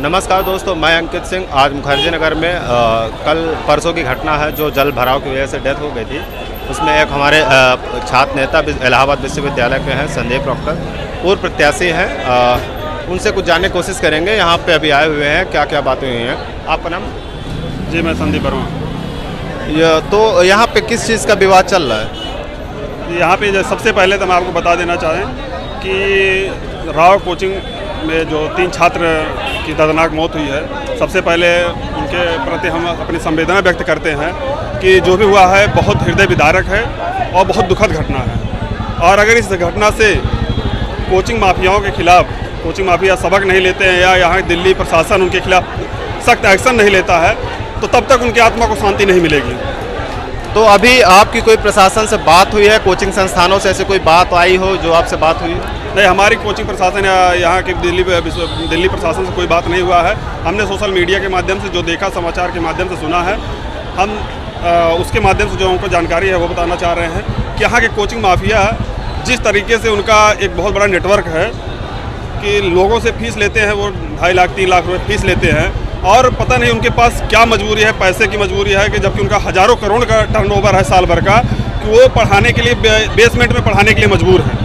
नमस्कार दोस्तों, मैं अंकित सिंह। आज मुखर्जी नगर में कल परसों की घटना है जो जल भराव की वजह से डेथ हो गई थी। उसमें एक हमारे छात्र नेता इलाहाबाद विश्वविद्यालय के हैं संदीप डॉक्टर, पूर्व प्रत्याशी हैं। उनसे कुछ जानने की कोशिश करेंगे। यहाँ पे अभी आए हुए हैं, क्या क्या बातें हुई हैं। आपका नाम? जी, मैं संदीप वर्मा। तो यहाँ पे किस चीज़ का विवाद चल रहा है? यहाँ पे सबसे पहले तो मैं आपको बता देना चाहें कि राव कोचिंग में जो 3 छात्र की दर्दनाक मौत हुई है, सबसे पहले उनके प्रति हम अपनी संवेदना व्यक्त करते हैं कि जो भी हुआ है बहुत हृदय विदारक है और बहुत दुखद घटना है। और अगर इस घटना से कोचिंग माफियाओं के खिलाफ, कोचिंग माफिया सबक नहीं लेते हैं या यहाँ दिल्ली प्रशासन उनके खिलाफ सख्त एक्शन नहीं लेता है, तो तब तक उनकी आत्मा को शांति नहीं मिलेगी। तो अभी आपकी कोई प्रशासन से बात हुई है? कोचिंग संस्थानों से ऐसे कोई बात आई हो जो आपसे बात हुई? नहीं, हमारी कोचिंग प्रशासन या यहाँ के दिल्ली प्रशासन से कोई बात नहीं हुआ है। हमने सोशल मीडिया के माध्यम से जो देखा, समाचार के माध्यम से सुना है, हम उसके माध्यम से जो हमको जानकारी है वो बताना चाह रहे हैं कि यहाँ के कोचिंग माफिया जिस तरीके से उनका एक बहुत बड़ा नेटवर्क है कि लोगों से फीस लेते हैं, वो 2.5 लाख 3 लाख रुपये फीस लेते हैं और पता नहीं उनके पास क्या मजबूरी है, पैसे की मजबूरी है कि जबकि उनका हज़ारों करोड़ का टर्नओवर है साल भर का, कि वो पढ़ाने के लिए बेसमेंट में पढ़ाने के लिए मजबूर है।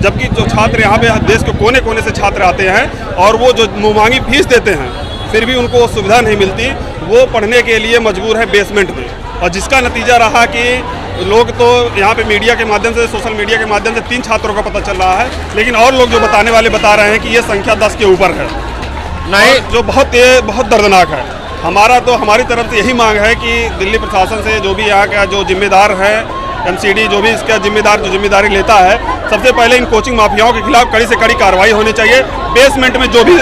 जबकि जो छात्र यहाँ पे देश के कोने कोने से छात्र आते हैं और वो जो मुँहमांगी फीस देते हैं, फिर भी उनको सुविधा नहीं मिलती, वो पढ़ने के लिए मजबूर है बेसमेंट में। और जिसका नतीजा रहा कि लोग तो यहाँ पे मीडिया के माध्यम से, सोशल मीडिया के माध्यम से 3 छात्रों का पता चल रहा है, लेकिन और लोग जो बताने वाले बता रहे हैं कि ये संख्या 10 के ऊपर है, नहीं, जो बहुत दर्दनाक है। हमारी तरफ से यही मांग है कि दिल्ली प्रशासन से जो भी यहाँ का जो जिम्मेदार है, MCD जो भी इसका जिम्मेदारी लेता है, सबसे पहले इन कोचिंग माफियाओं के खिलाफ कड़ी से कड़ी कार्रवाई होनी चाहिए। बेसमेंट में जो भी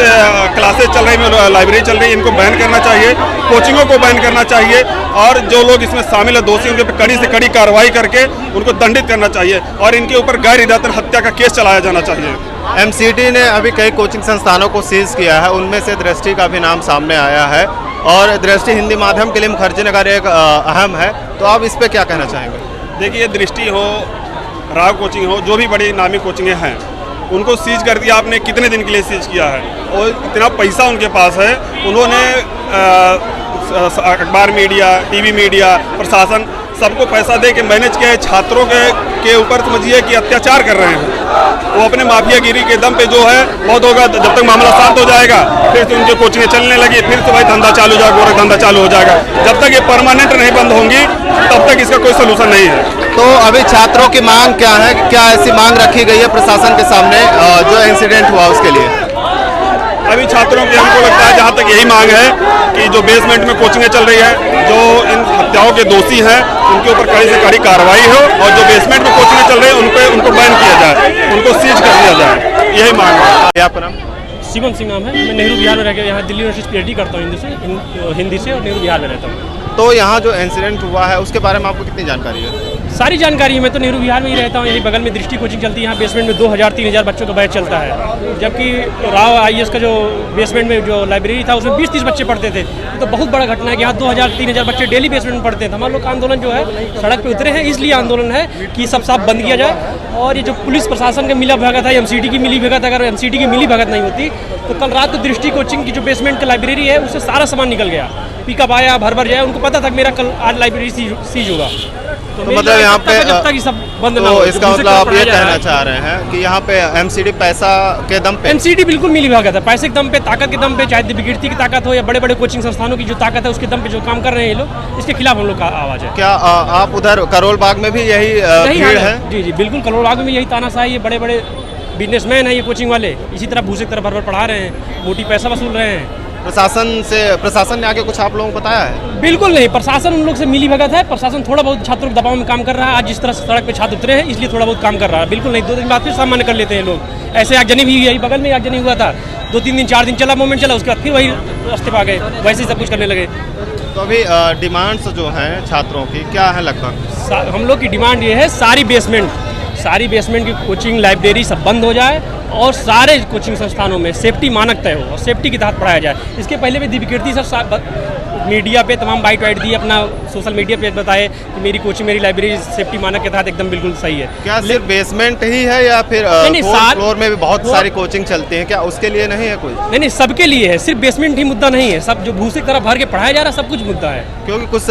क्लासेस चल रही है, लाइब्रेरी चल रही है, इनको बैन करना चाहिए, कोचिंगों को बैन करना चाहिए और जो लोग इसमें शामिल है दोषी, उनके पर कड़ी से कड़ी कार्रवाई करके उनको दंडित करना चाहिए और इनके ऊपर गैर इरादतन हत्या का केस चलाया जाना चाहिए। MCD ने अभी कई कोचिंग संस्थानों को सीज किया है, उनमें से दृष्टि का भी नाम सामने आया है और दृष्टि हिंदी माध्यम के लिए मुखर्जी नगर एक अहम है। तो आप इस पर क्या कहना चाहेंगे? देखिए, दृष्टि हो, राव कोचिंग हो, जो भी बड़ी नामी कोचिंगें हैं, उनको सीज कर दिया आपने। कितने दिन के लिए सीज किया है और इतना पैसा उनके पास है, उन्होंने अखबार मीडिया, TV मीडिया, प्रशासन सबको पैसा दे के मैनेज किया है। छात्रों के ऊपर समझिए कि अत्याचार कर रहे हैं। वो अपने माफियागिरी के दम पे जो है बहुत होगा, जब तक मामला शांत हो जाएगा फिर से उनकी कोचिंगें चलने लगी, फिर से भाई धंधा चालू हो जाएगा, गोरख धंधा चालू हो जाएगा। जब तक ये परमानेंट नहीं बंद होंगी तब तक इसका कोई सोल्यूशन नहीं है। तो अभी छात्रों की मांग क्या है? क्या ऐसी मांग रखी गई है प्रशासन के सामने जो इंसिडेंट हुआ उसके लिए? अभी छात्रों की हमको लगता है, जहाँ तक यही मांग है कि जो बेसमेंट में कोचिंगें चल रही है, जो इन हत्याओं के दोषी हैं, उनके ऊपर कड़ी से कड़ी कार्रवाई हो और जो बेसमेंट में कोचिंगें चल रही हैं उनको बैन किया जाए, उनको सीज कर दिया जाए, यही मांग है। आपका नाम? शिवम सिंह नाम है। मैं नेहरू बिहार में रह के यहाँ दिल्ली यूनिवर्सिटी PhD करता हूँ हिंदी से और नेहरू बिहार में रहता हूँ। तो यहाँ जो इंसिडेंट हुआ है उसके बारे में आपको कितनी जानकारी है? सारी जानकारी है। मैं तो नेहरू बिहार में ही रहता हूँ, यही बगल में दृष्टि कोचिंग चलती है। यहाँ बेसमेंट में 2000-3000 बच्चों का बैच चलता है, जबकि राव IAS का जो बेसमेंट में जो लाइब्रेरी था उसमें 20-30 बच्चे पढ़ते थे। तो बहुत बड़ा घटना है कि यहाँ 2000-3000 बच्चे डेली बेसमेंट में पढ़ते थे। हमारे लोग का आंदोलन जो है सड़क पर उतरे हैं, इसलिए आंदोलन है कि सब साफ बंद किया जाए। और ये जो पुलिस प्रशासन का मिला भगत है, MCD की मिली भगत, अगर MCD की मिली भगत नहीं होती तो कल रात को दृष्टि कोचिंग की जो बेसमेंट का लाइब्रेरी है उससे सारा सामान निकल गया, पिकअप आया, भर जाए। उनको पता था कि मेरा कल आज लाइब्रेरी सीज होगा, तो मतलब यहाँ पे जब तक सब बंद ना तो हो। इसका मतलब आप ये कहना चाह रहे हैं कि यहाँ पे MCD पैसा के दम पे? MCD बिल्कुल मिली भगत है, पैसे के दम पे, ताकत के दम पे, चाहे दिव्यकीर्ति की ताकत हो या बड़े बड़े कोचिंग संस्थानों की जो ताकत है उसके दम पे जो काम कर रहे हैं ये लोग, इसके खिलाफ हम लोग का आवाज़ है। क्या आप उधर करोल बाग में भी यही भीड़ है? जी, बिल्कुल। करोल बाग में भी यही तानाशाही, ये बड़े बड़े बिजनेसमैन है ये कोचिंग वाले, इसी तरह भूसे की तरह भर पढ़ा रहे हैं, मोटी पैसा वसूल रहे हैं। प्रशासन ने आगे कुछ आप लोगों को बताया है? बिल्कुल नहीं, प्रशासन उन लोग से मिली भगत है। प्रशासन थोड़ा बहुत छात्रों के दबाव में काम कर रहा है। आज जिस तरह से सड़क पे छात्र उतरे हैं इसलिए थोड़ा बहुत काम कर रहा है। बिल्कुल नहीं, 2 दिन बाद फिर सामान्य कर लेते हैं लोग। ऐसे आगजनी भी यही बगल में आगजनी हुआ था, 2-3 दिन 4 दिन चला, मूवमेंट चला, उसके बाद फिर वही रास्ते पर आ गए, वैसे ही सब कुछ करने लगे। तो अभी डिमांड्स जो हैं छात्रों की क्या है? लगभग हम लोग की डिमांड ये है, सारी बेसमेंट की कोचिंग लाइब्रेरी सब बंद हो जाए और सारे कोचिंग संस्थानों में सेफ्टी मानक तय हो और सेफ्टी के तहत पढ़ाया जाए। इसके पहले भी दिव्यकीर्ति सर मीडिया पे तमाम बाइट वाइट दी, अपना सोशल मीडिया पे बताए कि मेरी कोचिंग, मेरी लाइब्रेरी सेफ्टी मानक के तहत एकदम बिल्कुल सही है। क्या सिर्फ बेसमेंट ही है या फिर नहीं, फ्लोर में भी बहुत सारी कोचिंग चलती है, क्या उसके लिए नहीं है कोई? नहीं, सबके लिए है, सिर्फ बेसमेंट ही मुद्दा नहीं है, सब जो भूसे की तरह भर के पढ़ाया जा रहा है सब कुछ मुद्दा है। क्योंकि कुछ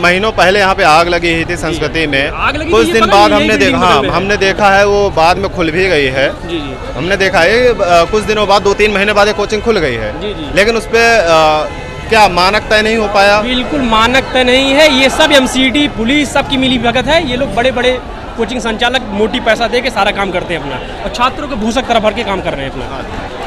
महीनों पहले यहाँ पे आग लगी हुई थी संस्कृति में, आग लगी कुछ थी, दिन पता बाद नहीं, हमने यही देखा, बिल्डिंग बगल में हमने देखा है वो बाद में खुल भी गई है। जी जी हमने देखा है कुछ दिनों बाद, 2-3 महीने बाद ये कोचिंग खुल गई है। जी, जी। लेकिन उस पर क्या मानक तय नहीं हो पाया? बिल्कुल मानक तय नहीं है, ये सब एमसीडी पुलिस सबकी मिली भगत है। ये लोग बड़े बड़े कोचिंग संचालक मोटी पैसा दे के सारा काम करते हैं अपना, और छात्रों को भूसक तरह भर के काम कर रहे हैं अपना।